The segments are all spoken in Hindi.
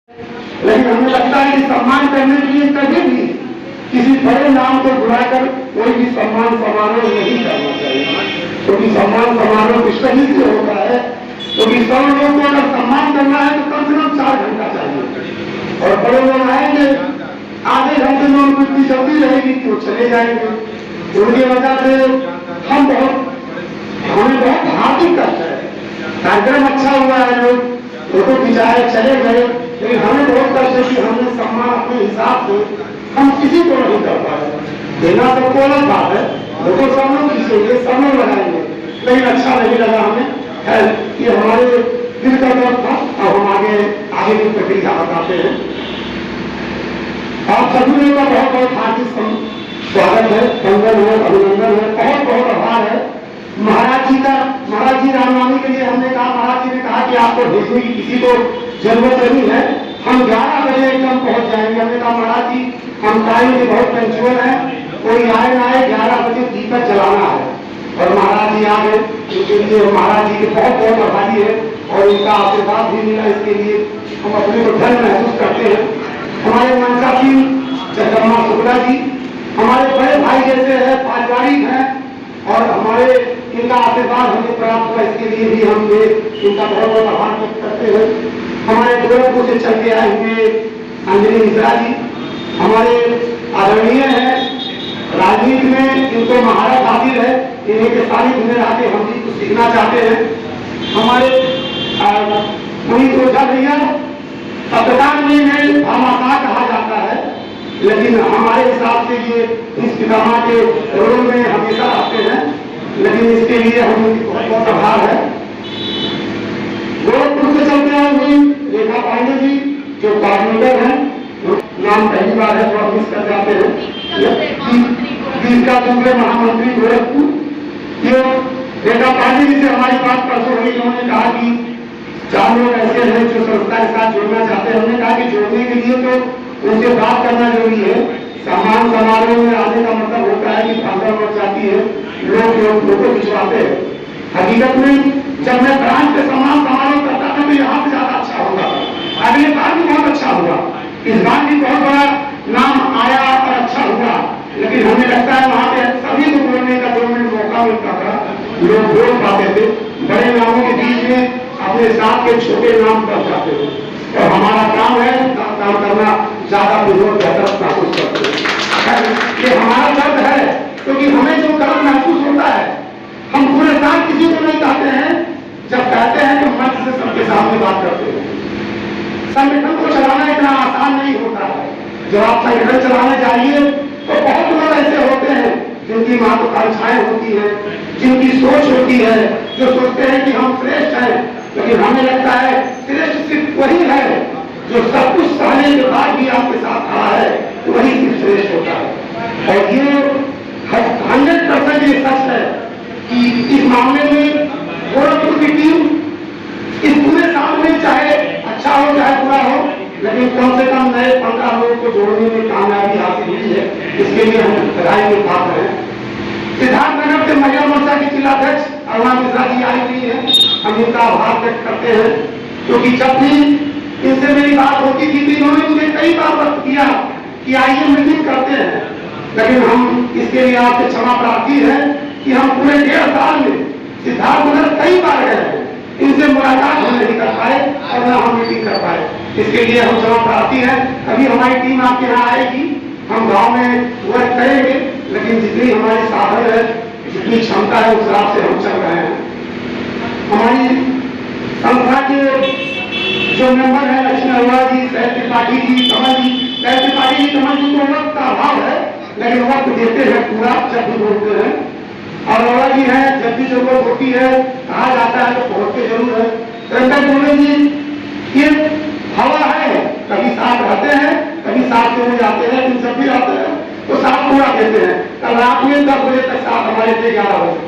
लेकिन हमें लगता है कि सम्मान करने के लिए कभी भी किसी बड़े नाम को बुलाकर कोई भी सम्मान समारोह नहीं करना चाहिए, क्योंकि सम्मान समारोह विश्वही से होता है। क्योंकि 100 लोगों को अगर सम्मान करना है तो कम से कम 4 घंटा चाहिए, और बड़े लोग आएंगे आधे घंटे में उनको इतनी जल्दी रहेगी कि वो चले जाएंगे। उनकी वजह से हमें बहुत हार्दिक कष्ट है। कार्यक्रम अच्छा हुआ है, लोग फोटो खिंचाए चले गए, लेकिन हमें बहुत कष्ट है कि हमने सम्मान अपने हिसाब से हम किसी को नहीं कर पाए। देना सबको अलग बात है, लोगों सब लोग खींचेंगे, सब लोग लगाएंगे, लेकिन अच्छा नहीं लगा हमें। है ये हमारे दिल का दर्द था। अब हम आगे की प्रक्रिया बताते हैं। आप सभी लोगों का बहुत बहुत हार्दिक स्वागत है, वंदन है, अभिनंदन है, बहुत बहुत आभार है। महाराज जी रामनवमी के लिए हमने कहा, महाराज जी ने कहा कि आपको भेजने की किसी को जरूरत नहीं है, हम 11 बजे एकदम पहुंच जाएंगे। हमने कहा महाराज जी हम टाइम के बहुत पंचुअल है, कोई आए ना आए 11 बजे दीपक जलाना है। और महाराज जी आ गए, इसके लिए महाराज जी के बहुत बहुत आभारी है, और इनका आशीर्वाद भी मिला, इसके लिए हम अपने को धन्य महसूस करते हैं। हमारे मनसा सिंह जगदम्बा शुक्ला जी हमारे बड़े भाई जैसे है, पारिवारिक हैं, और हमारे इनका आशीर्वाद हमें प्राप्त हुआ, इसके लिए भी हम इनका बहुत बहुत आभार व्यक्त करते हैं। हमारे गोरखपुर से चल के आए हुए अंजलि मिश्रा जी हमारे आदरणीय हैं, राजनीति में इनको महारत हासिल है, इन्हीं के सारी दुनिया आके हम भी कुछ सीखना चाहते हैं। हमारे पुनीत ओझा भैया पत्रकार में भामाशाह कहा जाता है, लेकिन हमारे हिसाब से ये इस पितामह के रोल में हमेशा आते हैं, लेकिन इसके लिए हम बहुत बहुत आभार है। गोरखपुर से चलते आए हुई रेखा पांडे जी जो कोऑर्डिनेटर हैं, नाम पहली बार है तो हम मिस कर जाते हैं, का दूसरे महामंत्री गोरखपुर। ये रेखा पांडे जी से हमारी बात परसों हुई, उन्होंने कहा कि 4 लोग ऐसे हैं जो संस्था के साथ जुड़ना चाहते हैं। हमने कहा कि जोड़ने के लिए तो उनसे बात करना जरूरी है। सम्मान समारोह में आने का मतलब होता है कि भाषा बढ़ जाती है, लोग फोटो खिंचवाते हैं। हकीकत में जब मैं ब्रांच के सम्मान समारोह करता था तो यहाँ से ज्यादा अच्छा होगा, अगले बार भी बहुत अच्छा हुआ, इस बार भी बहुत बड़ा नाम आया और अच्छा हुआ। लेकिन हमें लगता है वहाँ पे सभी को बोलने का 2 मिनट मौका मिलता था, लोग बोल पाते थे, बड़े नामों के बीच में अपने साथ के छोटे नाम कर जाते थे। और हमारा काम है काम करना, ज्यादा बेहतर महसूस करते हैं। ये हमारा दर्द है, क्योंकि हमें जो गर्व महसूस होता है, हम पूरे साल किसी को नहीं कहते हैं, जब कहते हैं तो मंच से सबके सामने बात करते हैं। संगठन को चलाना इतना आसान नहीं होता है। जब आप संगठन चलाने जाइए तो बहुत लोग ऐसे होते हैं जिनकी महत्वाकांक्षाएं होती है, जिनकी सोच होती है, जो सोचते हैं कि हम श्रेष्ठ हैं। लेकिन हमें लगता है श्रेष्ठ सिर्फ वही है जो सब कुछ सहने के बाद भी आपके साथ खड़ा है, वही सिर्फ श्रेष्ठ होता है। और ये 100% ये सच है कि इस मामले में गोरखपुर की टीम इस पूरे साल में चाहे अच्छा हो चाहे बुरा हो, लेकिन कम से कम नए 15 लोगों को जोड़ने में कामयाबी हासिल हुई है। इसके लिए हम बधाई के पात्र हैं। सिद्धार्थनगर से महिला मोर्चा की जिलाध्यक्ष अरुणा मिश्रा जी आई हुई है, हम इनका आभार व्यक्त करते हैं, क्योंकि जब भी इनसे मेरी बात होती थी इन्होंने मुझे कई बार वक्त किया कि आइए मीटिंग करते हैं, लेकिन हम इसके लिए आपसे क्षमा प्रार्थी है कि हम पूरे 1.5 साल में सिद्धार्थनगर कई बार गए, इनसे मुलाकात हम नहीं कर पाए और न हम मीटिंग कर पाए। इसके लिए हम क्षमा प्रार्थी हैं। अभी हमारी टीम आपके यहाँ आएगी, हम गांव में वर्क करेंगे, लेकिन जितनी हमारी साधन है, जितनी क्षमता है, उस हिसाब से हम चल रहे हैं। हमारी संस्था के जो मेंबर है लक्ष्मी अरोड़ा जी, सहज त्रिपाठी जी, कमल जी, सहज त्रिपाठी जी, कमल जी को वक्त का अभाव है, लेकिन वक्त देते हैं पूरा जब भी बोलते हैं। और अरोड़ा जी है, जब भी जरूरत होती है, कहा जाता है तो पहुंचते जरूर है। रंजन बोले जी ये हवा है, कभी साथ रहते हैं, कभी साथ चले जाते हैं, लेकिन जब भी आते हैं तो साथ पूरा देते हैं। कल रात में 10 बजे तक साथ हमारे थे, 11 बजे।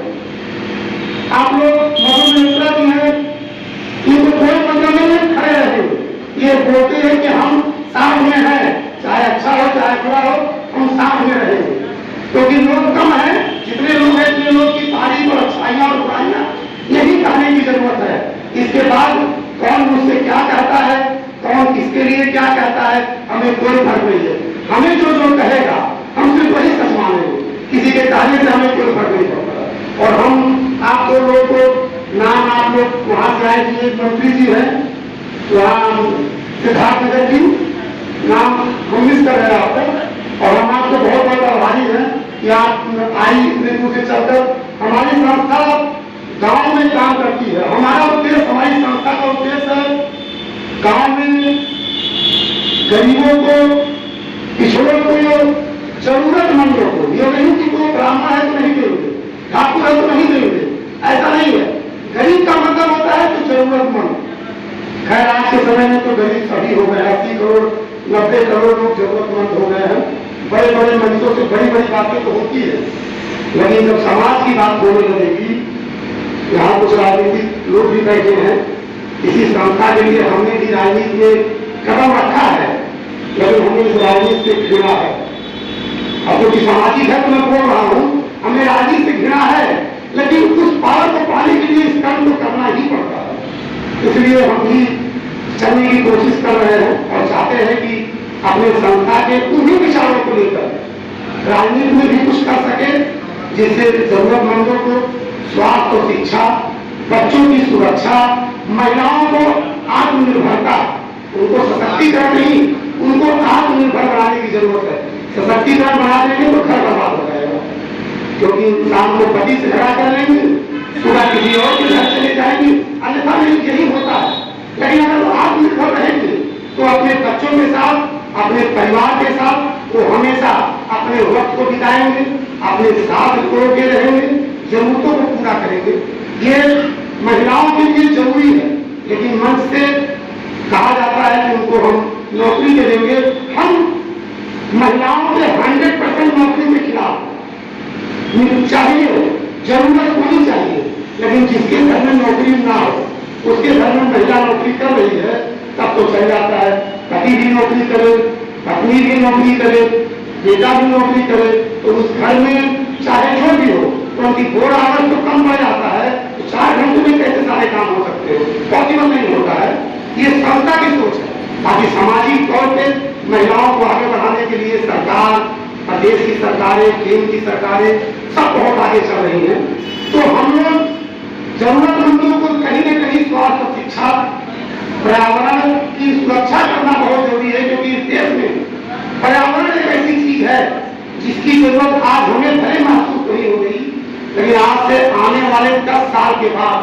आप लोग मधु मिश्रा जी हैं, इनको कोई मतलब नहीं खड़े रहे, ये बोलते हैं कि हम साथ में हैं, चाहे अच्छा हो चाहे बुरा हो, हम साथ में रहेंगे। क्योंकि लोग कम है, जितने लोग हैं इतने लोग की तारीफ और अच्छाइयां और बुराइयां यही कहने की जरूरत है। इसके बाद कौन मुझसे क्या कहता है, कौन किसे इसके लिए क्या कहता है हमें कोई फर्क नहीं है। हमें जो जो कहेगा हम सिर्फ वही सच मानेंगे, किसी के कहने से हमें कोई फर्क नहीं पड़ता। और हम आप दो लोगों को नाम आप लोग वहां से आए थे, एक मंत्री जी है वहाँ सिद्धार्थ नगर जी, नाम हम मिस कर रहे हैं आपको, और हम आपको बहुत बहुत आभारी हैं कि आप आई इतने दूर से चलकर। हमारी संस्था गांव में काम करती है। हमारा उद्देश्य, हमारी संस्था का उद्देश्य है गांव में गरीबों को, पिछड़ों को, जरूरतमंदों को, ये नहीं कि कोई ब्राह्मण है तो नहीं देंगे, ठाकुर है तो नहीं देंगे, ऐसा नहीं है। गरीब का मतलब होता है तो जरूरतमंद। खैर आज के समय में तो गरीब सभी हो गए, 80 करोड़ 90 करोड़ लोग जरूरतमंद हो गए हैं। बड़े बड़े मंचों से बड़ी बड़ी बातें तो होती है, लेकिन जब समाज की बात होने लगेगी, यहाँ कुछ राजनीतिक लोग भी बैठे हैं, इसी संस्था के लिए हमने भी राजनीति में कदम रखा है, लेकिन हमें इस राजनीति से घृणा है। अब जो कि सामाजिक है तो मैं बोल रहा हूँ, हमें राजनीति से घृणा है, लेकिन उस पावर को पाने के लिए इस काम को करना ही पड़ता है। इसलिए हम भी चलने की कोशिश कर रहे हैं और चाहते हैं कि अपने संस्था के उन्हीं विचारों को लेकर राजनीति में भी कुछ कर सके, जिससे जरूरतमंदों को स्वास्थ्य और शिक्षा, बच्चों की सुरक्षा, महिलाओं को आत्मनिर्भरता, उनको सशक्तिकरण नहीं, उनको आत्मनिर्भर बनाने की जरूरत है। सशक्तिकरण बना देंगे तो घर बर्बाद हो जाएगा, क्योंकि इंसान को पति से झगड़ा कर लेंगे, पूरा किसी और के घर चले जाएंगे, अन्यथा नहीं यही होता है। लेकिन अगर वो आत्मनिर्भर रहेंगे तो अपने बच्चों के साथ, अपने परिवार के साथ वो हमेशा अपने वक्त को बिताएंगे, अपने साथ को के रहेंगे, जरूरतों को पूरा करेंगे। ये महिलाओं के लिए जरूरी है, लेकिन मंच से कहा जाता है कि उनको हम नौकरी दे देंगे। हम महिलाओं के 100% नौकरी के खिलाफ चाहिए, जरूरत होनी चाहिए, लेकिन जिसके घर में नौकरी ना हो, उसके घर में महिला नौकरी कर रही है तब तो चल जाता है। पति भी नौकरी करे, पत्नी भी नौकरी करे, बेटा भी नौकरी करे, तो उस घर में चाहे जो भी हो तो उनकी 4 आवर्स तो कम पड़ जाता है, तो 4 घंटे में कैसे सारे काम हो सकते हो, पॉसिबल नहीं होता है। ये संस्था की सोच है। बाकी सामाजिक तौर पर महिलाओं को आगे बढ़ाने के लिए सरकार, प्रदेश की सरकारें, केंद्र की सरकारें सब बहुत आगे चल रही हैं। तो हम लोग जरूरतमंदों को कहीं न कहीं स्वास्थ्य, शिक्षा, पर्यावरण की सुरक्षा करना बहुत जरूरी है, क्योंकि इस देश में पर्यावरण एक ऐसी चीज है जिसकी जरूरत आज हमें भले महसूस नहीं हो गई, लेकिन आज से आने वाले 10 साल के बाद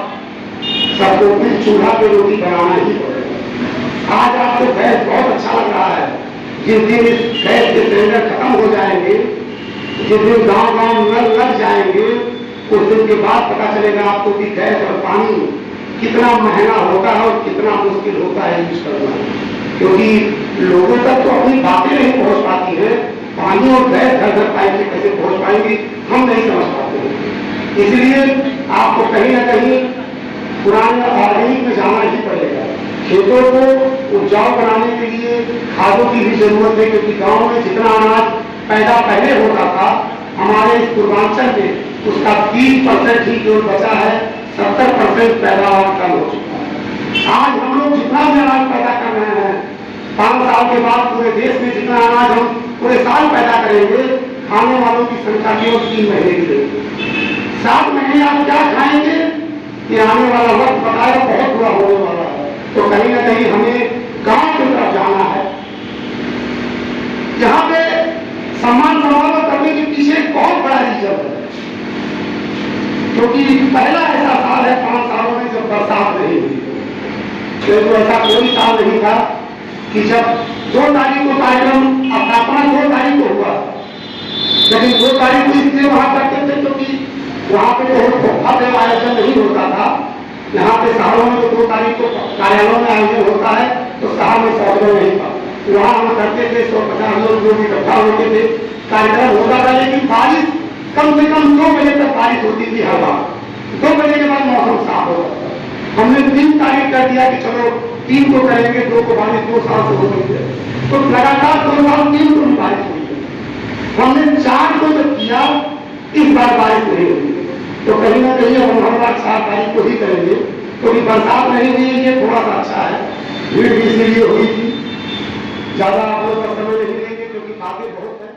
सबको फिर चूल्हा पे रोटी बनाना ही पड़ेगा। आज आपको गैस बहुत अच्छा लग रहा है, जिस दिन इस गैस के सिलेंडर खत्म हो जाएंगे, जिस दिन गांव-गांव नल लग जाएंगे, उस दिन के बाद पता चलेगा आपको कि गैस और पानी कितना महंगा होता है और कितना मुश्किल होता है यूज करना, क्योंकि लोगों तक तो अपनी बातें नहीं पहुंच पाती है। पानी और गैस घर घर पाइप से कैसे पहुंच पाएंगे हम नहीं समझ पाते हैं। इसलिए आपको कहीं ना कहीं पुराने ऑर्गेनिक में जाना ही पड़ेगा। खेतों को उपजाऊ बनाने के लिए खादों की भी जरूरत है, क्योंकि गाँव में जितना अनाज पैदा पहले होता था, हमारे इस पूर्वांचल में उसका 30% ही जो बचा है, 70% पैदावार कम हो चुका है। आज हम लोग जितना भी अनाज पैदा कर रहे हैं, 5 साल के बाद पूरे देश में जितना अनाज हम पूरे साल पैदा करेंगे, खाने वालों की संख्या केवल 3 महीने की रहेगी। 7 महीने आप क्या खाएंगे, ये आने वाला वक्त बताया बहुत बुरा होने वाला है। तो कहीं ना कहीं हमें गांव की तरफ जाना है, जहां पे सम्मान समारोह करने के पीछे बहुत बड़ा रीजन है, क्योंकि पहला ऐसा साल है 5 सालों में जब बरसात नहीं हुई। क्योंकि ऐसा कोई साल नहीं था कि जब 2 तारीख को कार्यक्रम स्थापना 2 तारीख को हुआ, लेकिन 2 तारीख को इसलिए वहां करते थे क्योंकि वहां पे तो भव्य आयोजन नहीं होता था। यहाँ पे शहरों में तो 2 तारीख को कार्यालयों में आयोजन होता है, तो शहर में पॉसिबल नहीं था। वहां हम करते थे, 150 लोग इकट्ठा होते थे, कार्यक्रम होता था, लेकिन बारिश कम से कम 2 बजे तक बारिश होती थी हर बार। 2 बजे के बाद मौसम साफ होता था। हमने 3 तारीख कर दिया कि चलो 3 को करेंगे, 2 को बारिश 2 साल से हो गई है, तो लगातार 2 साल 3 को बारिश हुई है। हमने 4 को जब किया, इस बार बारिश नहीं हुई, तो कहीं ना कहीं हम हर बार 4 तारीख को ही करेंगे, क्योंकि बरसात नहीं हुई, ये थोड़ा सा अच्छा है। भीड़ भी इसलिए हुई थी, ज्यादा आप लोग का समय नहीं लेंगे क्योंकि बातें बहुत है।